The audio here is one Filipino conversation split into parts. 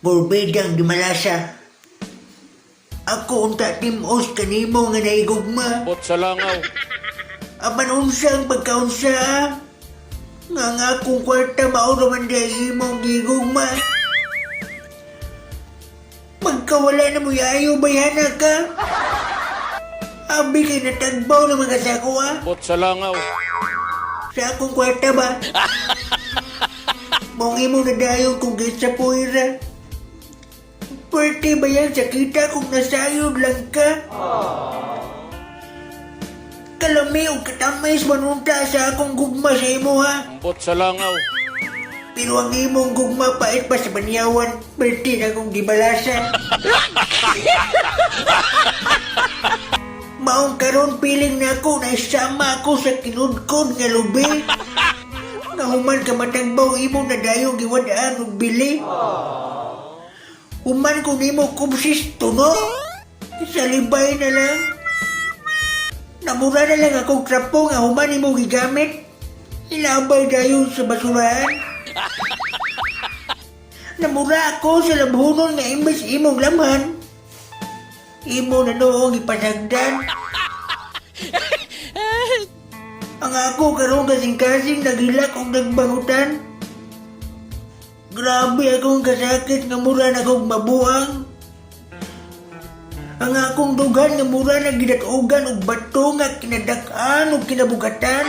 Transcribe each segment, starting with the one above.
Porbedang dumalasa. Ako unta timos kanimo nga naigugma. Bot sa langaw. Aman unsang pagkaunsa. Nga akong kwarta mauro man dahil imong gigugma. Pagkawala na mo yayo bayana ka. Abi kay natagbaw na mga sako ha. Bot sa langaw. Sa akong kwarta ba? Mong imo na dayon kung git sa puwira. Pwerte ba yan sa kita kung nasayod lang ka? Kalami o katamis manunta sa akong gugma sa imo ha. Bot sa langaw. Pero ang imong gugma pait pa sa banyawan. Pwerte na kong gibalasa. Maong karon piling na ako na isama ako sa kinudkod nga lubi. Nahuman ka matagbaw imo na dayo giwadaan og bili. Human kung imo kumsis tuno. Sa libay na lang. Namura na lang akong trapo nga human imo gigamit. Ilabay dayo sa basurahan. Namura ako sa labhunon nga imbes imong lamhan. Imo na noong ipasagdan. Ang ako karong kasing-kasing nagilak og nagbangutan. Grabe akong kasakit nga mura na kong mabuang. Ang akong dugan nga mura na gidatugan og bato nga kinadak-an og kinabugatan.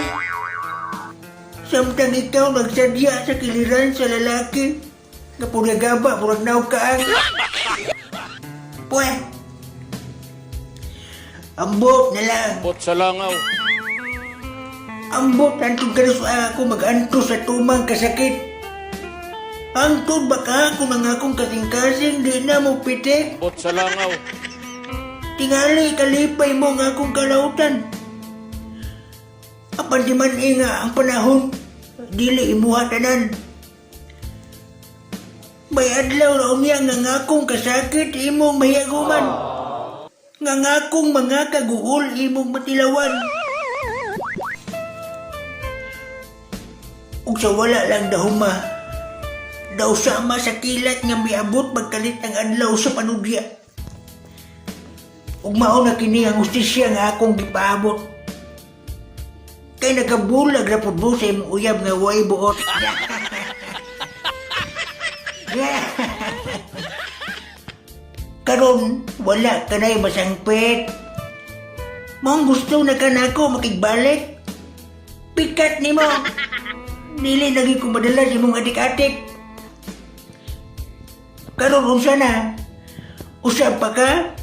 Samtang ikaw nagsadya sa kiliran sa lalaki. Nga puragaba, purag naukaan. Puwe. Ambot na lang. Bot sa langaw. Ambot antod ka sa ako mag-anto sa tumang kasakit. Antod baka kung ang akong kasing-kasing di na mo pitik. Bot sa langaw. Tingali kalipay mo nga akong kalautan. Apan di man nga ang panahon, dili imuha tanan. May adlaw na umiya nga akong kasakit imong mahiaguman. Nga akong mga kaguol imong matilawan. Ug sa wala lang dahuma, daw sama sa kilat nga miabot magkalit ang adlaw sa panudya. Ug mao na kini ang ustisya nga akong gipaabot. Kay nagabulag ra pud mo sa imong uyab nga way buot. Karon wala ka na'y masangpit. Mong gusto na ka na ako makigbalik. Pikat ni mo. Dili lagi ko madala sa imong adik-adik. Karon unsa na? Usab pa ka?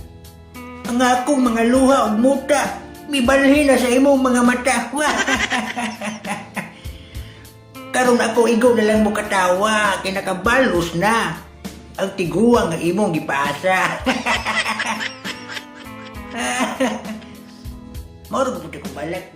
Ang akong mga luha ug muta mibalhin na sa imong mga mata. Karon ako igo na lang mo katawa kay nakabalos na ang tiguang nga imong gipasa. Moro ko balik.